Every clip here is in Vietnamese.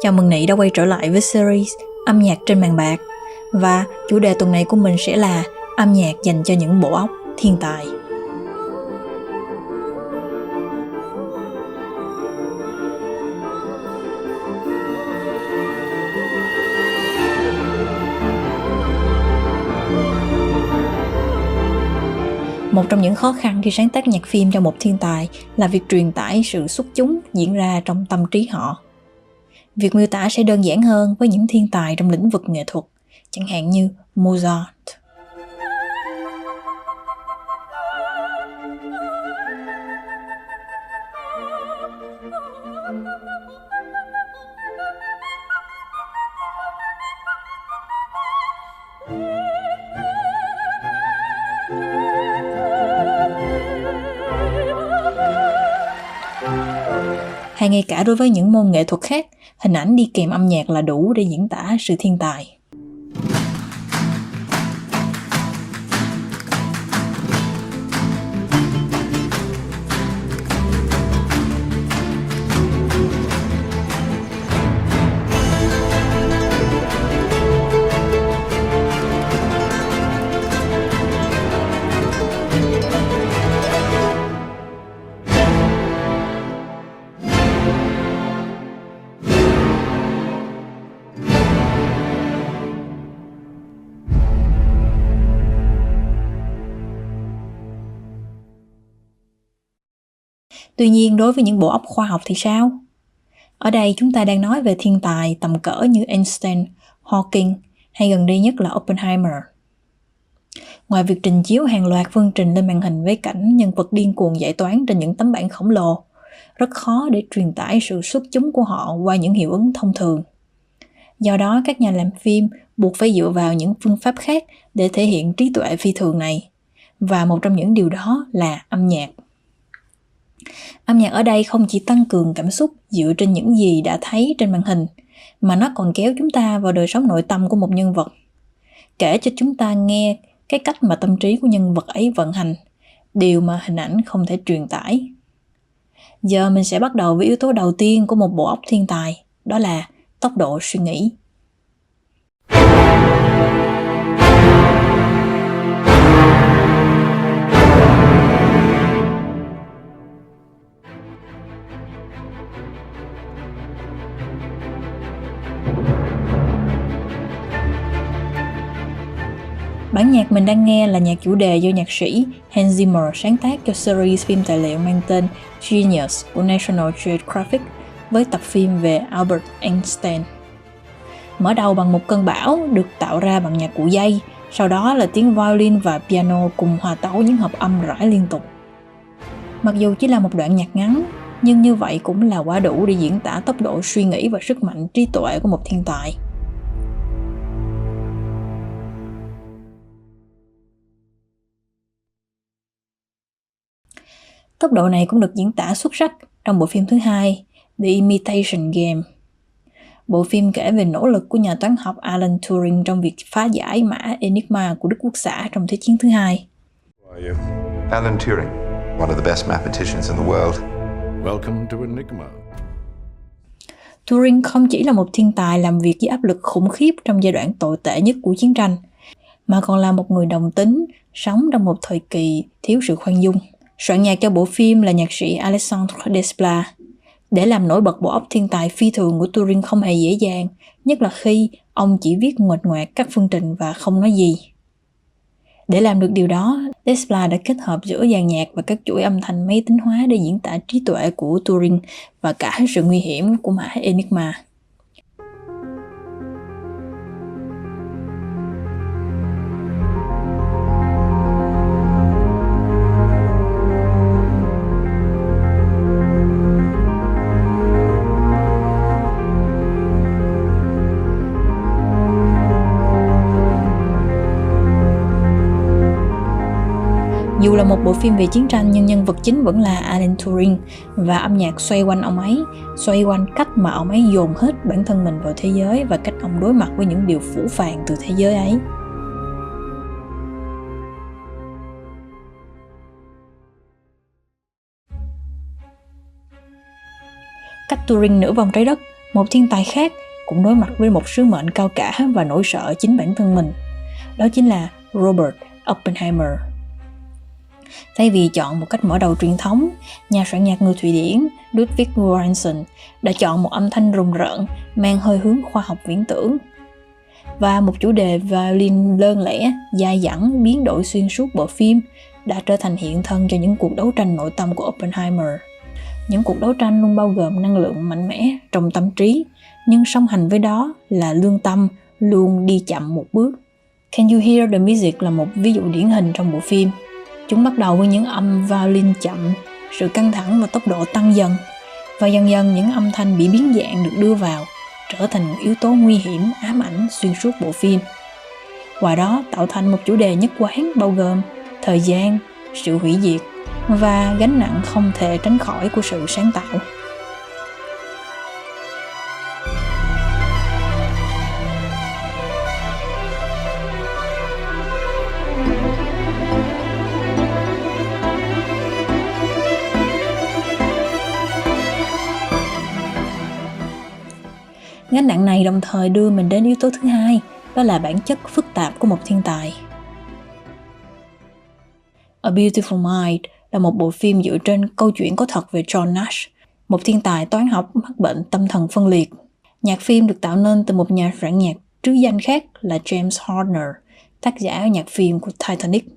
Chào mừng Nị đã quay trở lại với series âm nhạc trên màn bạc. Và chủ đề tuần này của mình sẽ là âm nhạc dành cho những bộ óc thiên tài. Một trong những khó khăn khi sáng tác nhạc phim cho một thiên tài là việc truyền tải sự xuất chúng diễn ra trong tâm trí họ. Việc miêu tả sẽ đơn giản hơn với những thiên tài trong lĩnh vực nghệ thuật, chẳng hạn như Mozart. Hay ngay cả đối với những môn nghệ thuật khác, hình ảnh đi kèm âm nhạc là đủ để diễn tả sự thiên tài. Tuy nhiên, đối với những bộ óc khoa học thì sao? Ở đây chúng ta đang nói về thiên tài tầm cỡ như Einstein, Hawking hay gần đây nhất là Oppenheimer. Ngoài việc trình chiếu hàng loạt phương trình lên màn hình với cảnh nhân vật điên cuồng giải toán trên những tấm bảng khổng lồ, rất khó để truyền tải sự xuất chúng của họ qua những hiệu ứng thông thường. Do đó, các nhà làm phim buộc phải dựa vào những phương pháp khác để thể hiện trí tuệ phi thường này. Và một trong những điều đó là âm nhạc. Âm nhạc ở đây không chỉ tăng cường cảm xúc dựa trên những gì đã thấy trên màn hình, mà nó còn kéo chúng ta vào đời sống nội tâm của một nhân vật, kể cho chúng ta nghe cái cách mà tâm trí của nhân vật ấy vận hành, điều mà hình ảnh không thể truyền tải. Giờ mình sẽ bắt đầu với yếu tố đầu tiên của một bộ óc thiên tài, đó là tốc độ suy nghĩ. Bản nhạc mình đang nghe là nhạc chủ đề do nhạc sĩ Hans Zimmer sáng tác cho series phim tài liệu mang tên Genius của National Geographic với tập phim về Albert Einstein. Mở đầu bằng một cơn bão được tạo ra bằng nhạc cụ dây, sau đó là tiếng violin và piano cùng hòa tấu những hợp âm rải liên tục. Mặc dù chỉ là một đoạn nhạc ngắn, nhưng như vậy cũng là quá đủ để diễn tả tốc độ suy nghĩ và sức mạnh trí tuệ của một thiên tài. Tốc độ này cũng được diễn tả xuất sắc trong bộ phim thứ hai, The Imitation Game. Bộ phim kể về nỗ lực của nhà toán học Alan Turing trong việc phá giải mã Enigma của Đức Quốc xã trong Thế chiến thứ hai. Alan Turing, one of the best mathematicians in the world. Welcome to Enigma. Turing không chỉ là một thiên tài làm việc với áp lực khủng khiếp trong giai đoạn tồi tệ nhất của chiến tranh, mà còn là một người đồng tính, sống trong một thời kỳ thiếu sự khoan dung. Soạn nhạc cho bộ phim là nhạc sĩ Alexandre Desplat. Để làm nổi bật bộ óc thiên tài phi thường của Turing không hề dễ dàng, nhất là khi ông chỉ viết nguệch ngoạc các phương trình và không nói gì. Để làm được điều đó, Desplat đã kết hợp giữa dàn nhạc và các chuỗi âm thanh máy tính hóa để diễn tả trí tuệ của Turing và cả sự nguy hiểm của mã Enigma. Dù là một bộ phim về chiến tranh nhưng nhân vật chính vẫn là Alan Turing và âm nhạc xoay quanh ông ấy, xoay quanh cách mà ông ấy dồn hết bản thân mình vào thế giới và cách ông đối mặt với những điều phũ phàng từ thế giới ấy. Cách Turing nửa vòng trái đất Một thiên tài khác cũng đối mặt với một sứ mệnh cao cả và nỗi sợ chính bản thân mình. Đó chính là Robert Oppenheimer. Thay vì chọn một cách mở đầu truyền thống, nhà soạn nhạc người Thụy Điển Ludwig Göransson đã chọn một âm thanh rùng rợn mang hơi hướng khoa học viễn tưởng. Và một chủ đề violin đơn lẻ, dai dẳng, biến đổi xuyên suốt bộ phim đã trở thành hiện thân cho những cuộc đấu tranh nội tâm của Oppenheimer. Những cuộc đấu tranh luôn bao gồm năng lượng mạnh mẽ trong tâm trí, nhưng song hành với đó là lương tâm luôn đi chậm một bước. Can You Hear the Music là một ví dụ điển hình trong bộ phim. Chúng bắt đầu với những âm violin chậm, sự căng thẳng và tốc độ tăng dần, và dần dần những âm thanh bị biến dạng được đưa vào, trở thành một yếu tố nguy hiểm ám ảnh xuyên suốt bộ phim. Qua đó tạo thành một chủ đề nhất quán bao gồm thời gian, sự hủy diệt và gánh nặng không thể tránh khỏi của sự sáng tạo. Gánh nặng này đồng thời đưa mình đến yếu tố thứ hai, đó là bản chất phức tạp của một thiên tài. A Beautiful Mind là một bộ phim dựa trên câu chuyện có thật về John Nash, một thiên tài toán học mắc bệnh tâm thần phân liệt. Nhạc phim được tạo nên từ một nhà soạn nhạc trứ danh khác là James Horner, tác giả nhạc phim của Titanic.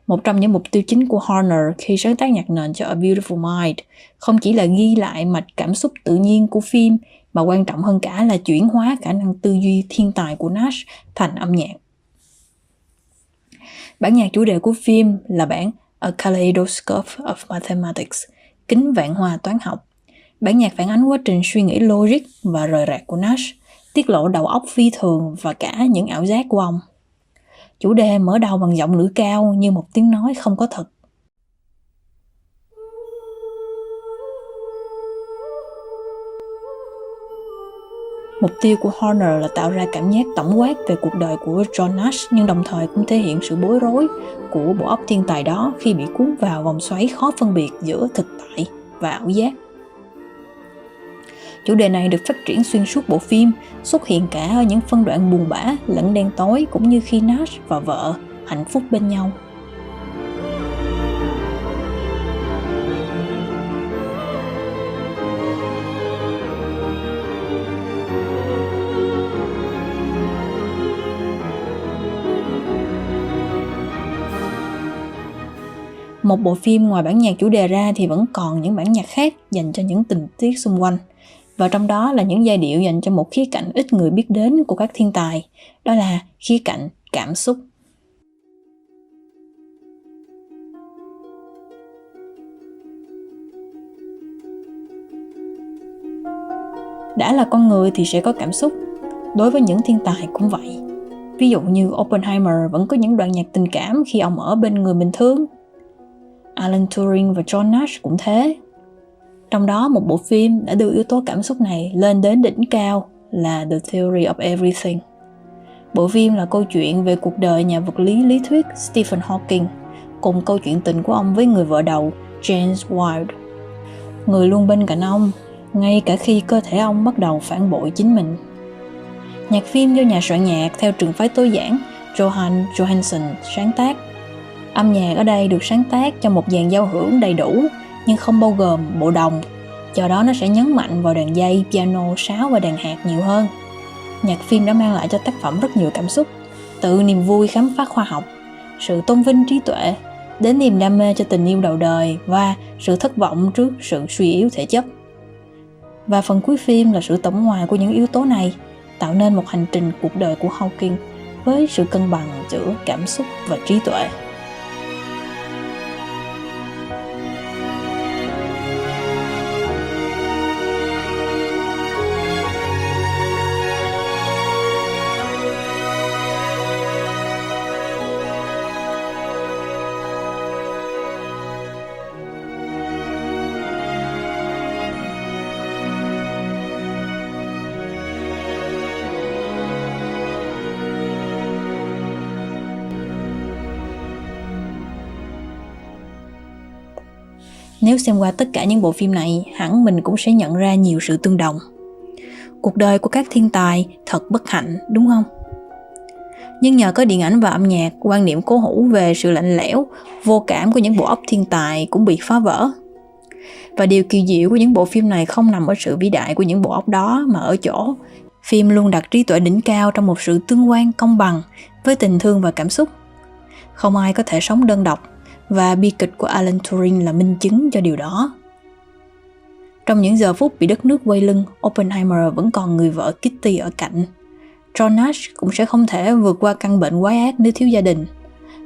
Một trong những mục tiêu chính của Horner khi sáng tác nhạc nền cho A Beautiful Mind không chỉ là ghi lại mạch cảm xúc tự nhiên của phim, mà quan trọng hơn cả là chuyển hóa khả năng tư duy thiên tài của Nash thành âm nhạc. Bản nhạc chủ đề của phim là bản A Kaleidoscope of Mathematics, kính vạn hoa toán học. Bản nhạc phản ánh quá trình suy nghĩ logic và rời rạc của Nash, tiết lộ đầu óc phi thường và cả những ảo giác của ông. Chủ đề mở đầu bằng giọng nữ cao như một tiếng nói không có thật. Mục tiêu của Horner là tạo ra cảm giác tổng quát về cuộc đời của John Nash, nhưng đồng thời cũng thể hiện sự bối rối của bộ óc thiên tài đó khi bị cuốn vào vòng xoáy khó phân biệt giữa thực tại và ảo giác. Chủ đề này được phát triển xuyên suốt bộ phim, xuất hiện cả ở những phân đoạn buồn bã lẫn đen tối, cũng như khi Nash và vợ hạnh phúc bên nhau. Một bộ phim ngoài bản nhạc chủ đề ra thì vẫn còn những bản nhạc khác dành cho những tình tiết xung quanh. Và trong đó là những giai điệu dành cho một khía cạnh ít người biết đến của các thiên tài, đó là khía cạnh cảm xúc. Đã là con người thì sẽ có cảm xúc, đối với những thiên tài cũng vậy. Ví dụ như Oppenheimer vẫn có những đoạn nhạc tình cảm khi ông ở bên người mình thương. Alan Turing và John Nash cũng thế. Trong đó một bộ phim đã đưa yếu tố cảm xúc này lên đến đỉnh cao là The Theory of Everything. Bộ phim là câu chuyện về cuộc đời nhà vật lý lý thuyết Stephen Hawking, cùng câu chuyện tình của ông với người vợ đầu James Ward, người luôn bên cạnh ông, ngay cả khi cơ thể ông bắt đầu phản bội chính mình. Nhạc phim do nhà soạn nhạc theo trường phái tối giản Johan Johansson sáng tác. Âm nhạc ở đây được sáng tác cho một dàn giao hưởng đầy đủ, nhưng không bao gồm bộ đồng, do đó nó sẽ nhấn mạnh vào đàn dây, piano, sáo và đàn hạt nhiều hơn. Nhạc phim đã mang lại cho tác phẩm rất nhiều cảm xúc, từ niềm vui khám phá khoa học, sự tôn vinh trí tuệ, đến niềm đam mê cho tình yêu đầu đời và sự thất vọng trước sự suy yếu thể chất. Và phần cuối phim là sự tổng hòa của những yếu tố này, tạo nên một hành trình cuộc đời của Hawking với sự cân bằng giữa cảm xúc và trí tuệ. Nếu xem qua tất cả những bộ phim này, hẳn mình cũng sẽ nhận ra nhiều sự tương đồng. Cuộc đời của các thiên tài thật bất hạnh, đúng không? Nhưng nhờ có điện ảnh và âm nhạc, quan niệm cố hữu về sự lạnh lẽo, vô cảm của những bộ óc thiên tài cũng bị phá vỡ. Và điều kỳ diệu của những bộ phim này không nằm ở sự vĩ đại của những bộ óc đó, mà ở chỗ phim luôn đặt trí tuệ đỉnh cao trong một sự tương quan công bằng với tình thương và cảm xúc. Không ai có thể sống đơn độc, và bi kịch của Alan Turing là minh chứng cho điều đó. Trong những giờ phút bị đất nước quay lưng, Oppenheimer vẫn còn người vợ Kitty ở cạnh. John Nash cũng sẽ không thể vượt qua căn bệnh quái ác nếu thiếu gia đình.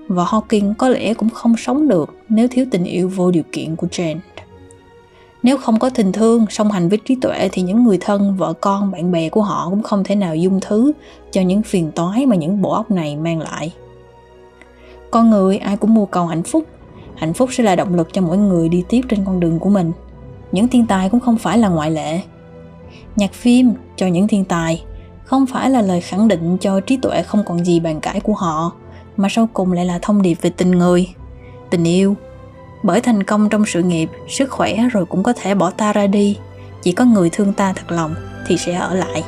Và Hawking có lẽ cũng không sống được nếu thiếu tình yêu vô điều kiện của Jane. Nếu không có tình thương song hành với trí tuệ thì những người thân, vợ con, bạn bè của họ cũng không thể nào dung thứ cho những phiền toái mà những bộ óc này mang lại. Con người ai cũng mưu cầu hạnh phúc. Hạnh phúc sẽ là động lực cho mỗi người đi tiếp trên con đường của mình. Những thiên tài cũng không phải là ngoại lệ. Nhạc phim cho những thiên tài không phải là lời khẳng định cho trí tuệ không còn gì bàn cãi của họ, mà sau cùng lại là thông điệp về tình người, tình yêu. Bởi thành công trong sự nghiệp, sức khỏe rồi cũng có thể bỏ ta ra đi. Chỉ có người thương ta thật lòng thì sẽ ở lại.